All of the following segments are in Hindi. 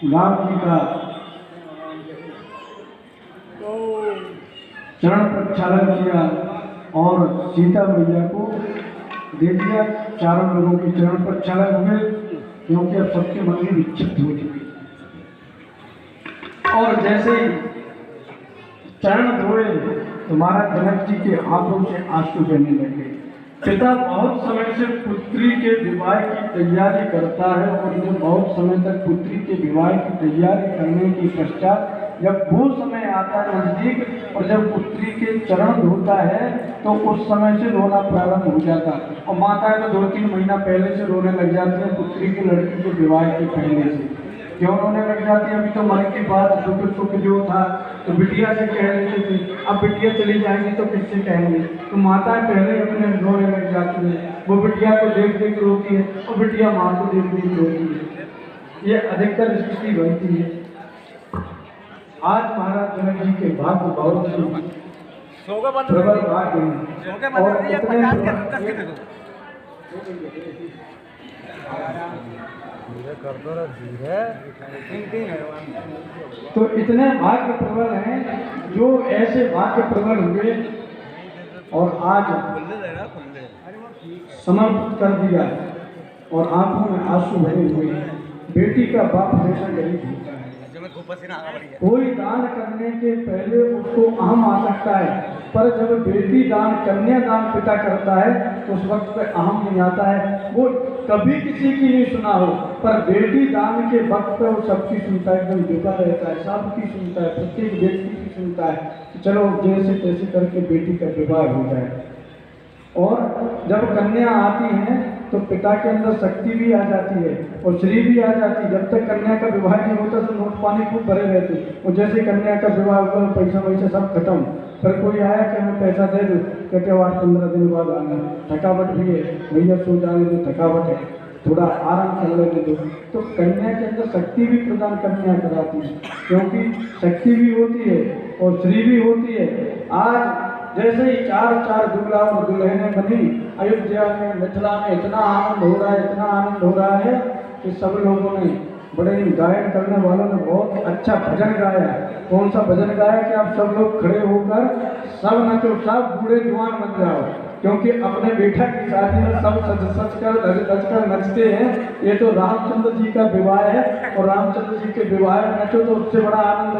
राम जी का चरण प्रक्षालन किया और सीता मैया को दे दिया। चारों लोगों के चरण प्रक्षालन हुए क्योंकि अब सबके मन में विक्षिप्त हो चुकी। और जैसे ही चरण धोए तो महाराज जनक जी के हाथों से आंसू बहने लगे। पिता बहुत समय से पुत्री के विवाह की तैयारी करता है और जब बहुत समय तक पुत्री के विवाह की तैयारी करने के पश्चात जब वो समय आता है नजदीक और जब पुत्री के चरण धोता है तो उस समय से रोना प्रारंभ हो जाता है। और माताएं तो 2-3 महीना पहले से रोने लग जाती है पुत्री की लड़की के विवाह के पहले से। क्यों रोने लग जाती है? अभी तो मन की बात सुख जो था तो बिटिया से कह लेते थे, अब बिटिया चली जाएंगी तो किससे कहेंगे? तो माताएं पहले अपने रोने लग जाती है। वो बिटिया को देख देख रोती है और बिटिया माँ को देख देख रोती है। ये अधिकतर स्थिति बनती है। आज महाराज जनक जी के भाग्य बहुत प्रबल भाग्य हैं और तो इतने भाग्य प्रबल हैं जो ऐसे भाग्य प्रबल हुए और आज समर्पित कर दिया और आंखों में आंसू भरे हुए हैं। बेटी का बाप हमेशा गरीब होता है। कोई दान करने के पहले उसको अहम आ सकता है, पर जब बेटी दान कन्या दान पिता करता है तो उस वक्त पे अहम नहीं आता है। वो कभी किसी की नहीं सुना हो, पर बेटी दान के वक्त पे वो सबकी सुनता है, एकदम झुका रहता है, सबकी सुनता है, प्रत्येक व्यक्ति की सुनता है कि चलो जैसे तैसे करके बेटी का विवाह हो जाए। और जब कन्या आती है तो पिता के अंदर शक्ति भी आ जाती है और श्री भी आ जाती है। जब तक कन्या का विवाह नहीं होता तो नोट पानी खूब भरे रहते और जैसे कन्या का विवाह हुआ पैसा वैसा सब खत्म। फिर कोई आया कि हमें पैसा दे दो, कहते 8-15 दिन बाद आना, थकावट भी है, भैया सो जाने दो, थकावट है, थोड़ा आराम कर लेने दो। तो कन्या के अंदर शक्ति भी प्रदान कन्या कराती है क्योंकि शक्ति भी होती है और श्री भी होती है। आज जैसे ही 4 दूल्हा और दुल्हनें बनी अयोध्या में, मिथिला में इतना आनंद हो रहा है, इतना आनंद हो रहा है कि सब लोगों ने, बड़े गायन करने वालों ने बहुत अच्छा भजन गाया। कौन सा भजन गाया कि आप सब लोग खड़े होकर सब नचो, सब बूढ़े जवान बन जाओ, क्योंकि अपने बेटा की शादी में सब सच कर नचते हैं। ये तो रामचंद्र जी का विवाह है और रामचंद्र जी के विवाह में नचो तो उससे बड़ा आनंद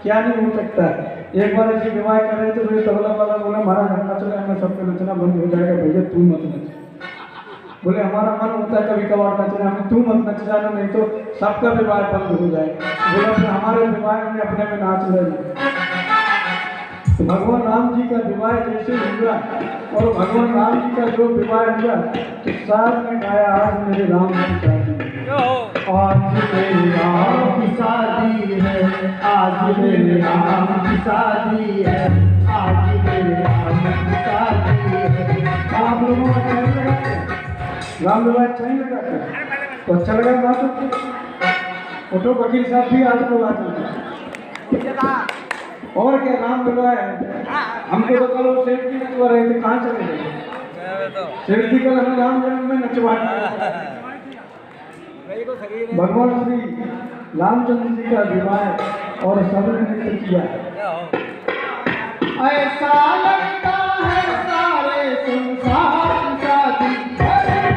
क्या नहीं हो सकता है। एक बार ऐसे विवाह कर रहे थे तो तबला वाला बोला महाराज हम नच रहे हैं, सबके नचना बंद हो जाएगा, भैया तू मत नच। बोले हमारा मन होता है कभी कभार नचना, हमें तू मत नच जाना नहीं तो सबका विवाह बंद हो जाएगा। बोला फिर हमारे विवाह में अपने में नाच रहे। तो भगवान राम जी का विवाह जैसे हुआ और भगवान राम जी का जो विवाह हुआ तो साथ में गाया आज मेरे राम की शादी, आज मेरे राम की शादी है, आज मेरे राम की शादी है, आज मेरे राम की शादी है। आप लोगों को अच्छा नहीं लगा? राम विवाह अच्छा नहीं लगा तो अच्छा लगा बात फोटो वकील साहब भी आपको बात और क्या राम विवाह है। हमको तो कल वो सेठ जी नचवा रहे थे, कहाँ चले गए सेठ जी? कल हमें राम जन्म में नचवा भगवान श्री रामचंद्र जी का विवाह और सबने नृत्य किया। ऐसा लगता है सारे संसार की शादी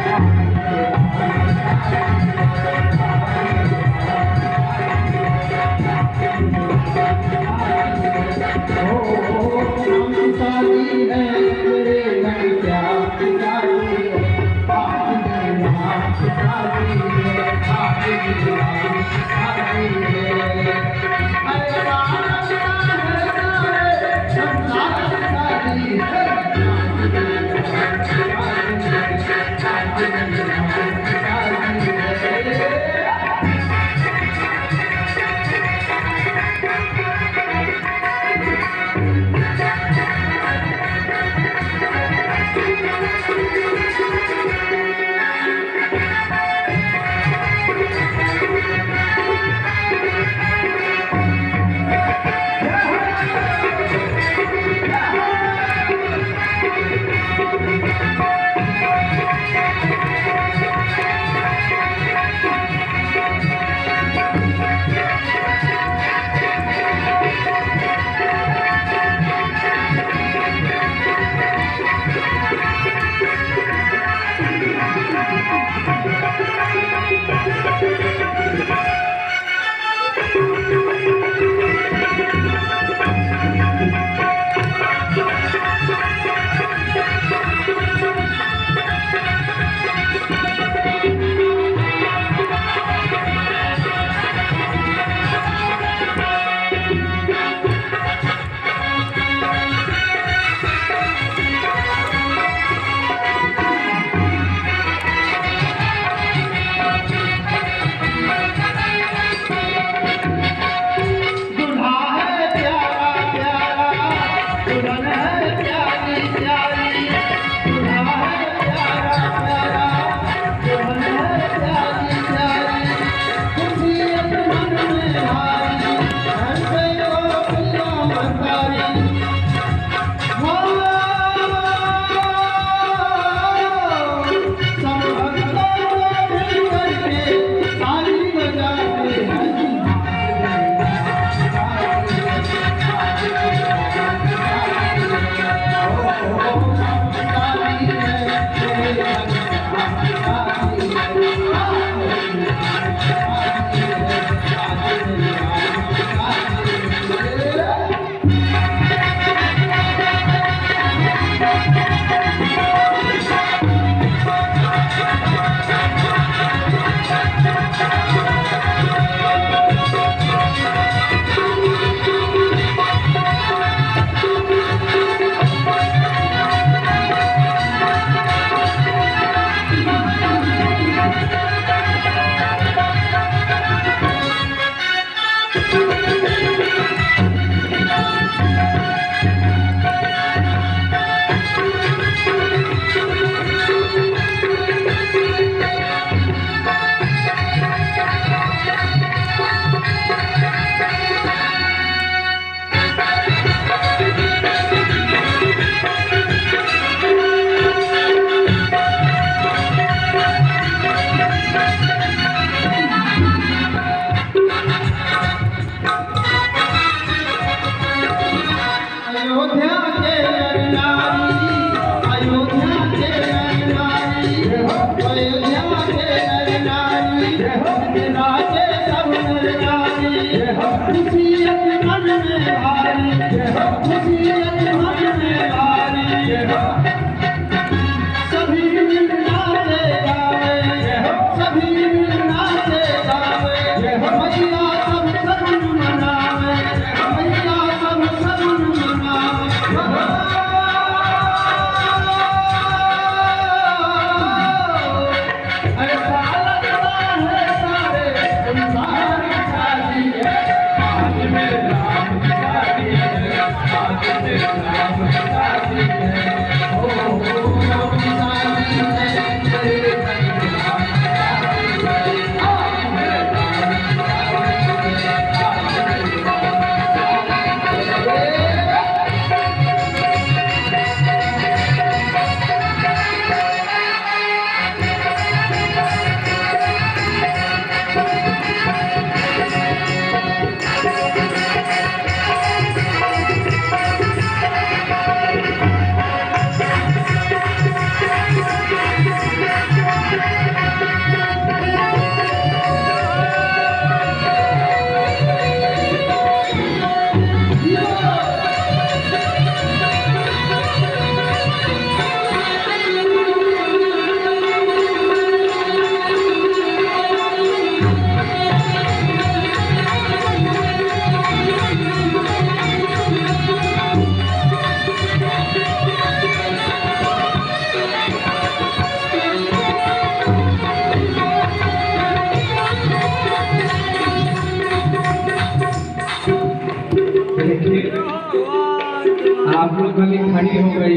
आप लोग गली खड़ी हो गई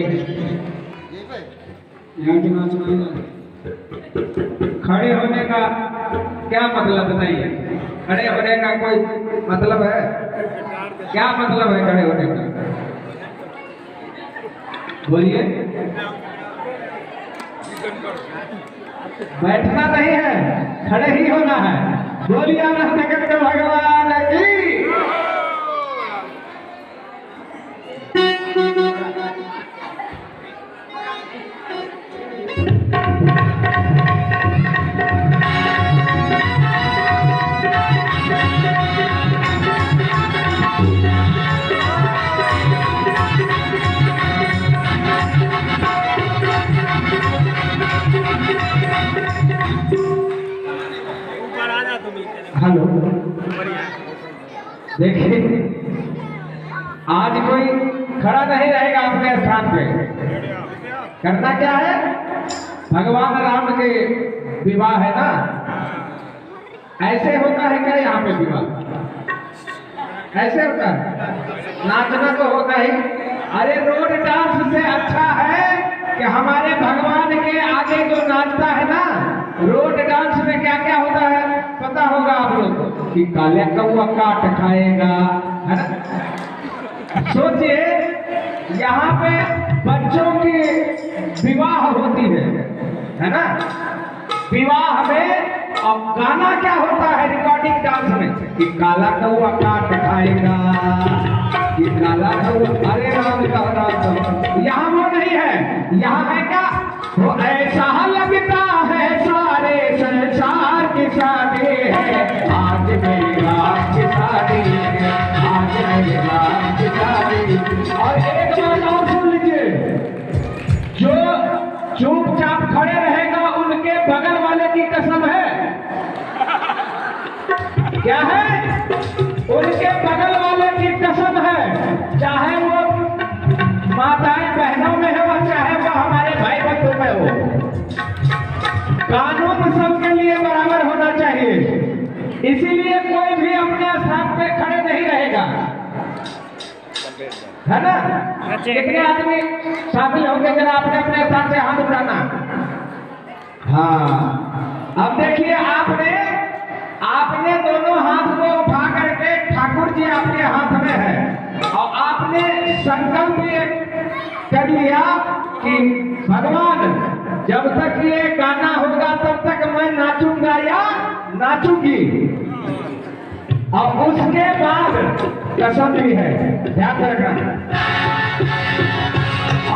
यहाँ की नाच नहीं है। खड़े होने का क्या मतलब नहीं है? खड़े होने का कोई मतलब है? क्या मतलब है खड़े होने का? बोलिए। बैठना नहीं है, खड़े ही होना है। बोलिए जगत के भगवान की। हेलो, देखिए आज कोई खड़ा नहीं रहेगा अपने स्थान पे। करना क्या है? भगवान राम के विवाह है ना, ऐसे होता है क्या यहाँ पे विवाह? ऐसे होता है? नाचना तो होता ही। अरे रोड डांस से अच्छा है कि हमारे भगवान के आगे जो नाचता है ना, रोड डांस में क्या क्या होता है पता होगा आप लोग कि काले कौआ काट खाएगा, है ना? सोचिए यहाँ पे बच्चों की विवाह होती है ना? विवाह में अब गाना क्या होता है रिकॉर्डिंग डांस में कि काला कौआ काट खाएगा, कि काला कौआ। अरे राम का राम, यहाँ वो नहीं है। यहाँ है क्या? वो ऐसा लगता है सारे संसार की शादी है, आज मेरी राम की शादी है, आज मेरी राम की शादी। और एक बात और सुन लीजिए, जो चुपचाप खड़े रहेगा उनके बगल वाले की कसम है। क्या है? उनके बगल वाले की कसम है, चाहे वो माताएं बहनों में हो, चाहे वो हमारे भाई बंधु में हो। कानून सबके लिए बराबर होना चाहिए, इसीलिए कोई भी अपने स्थान पे खड़े नहीं रहेगा, है ना? कितने आदमी शामिल होंगे? जरा अपने अपने स्थान से हाथ उठाना। हाँ, अब देखिए आपने दोनों हाथ को उठा करके, ठाकुर जी आपके हाथ में है, और आपने संकल्प ये कर लिया कि भगवान जब तक ये गाना होगा तब तक मैं नाचूंगा या नाचूंगी। और उसके बाद कसम भी है, ध्यान रखना।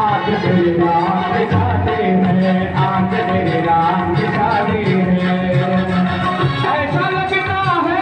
आज मेरे राम की शादी है, आज मेरे राम की शादी है, ऐसा लगता है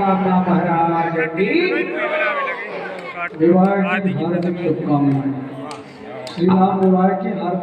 माता महाराज की विवाह की हार्दिक शुभकामनाएं। श्री राम विवाह की हार्दिक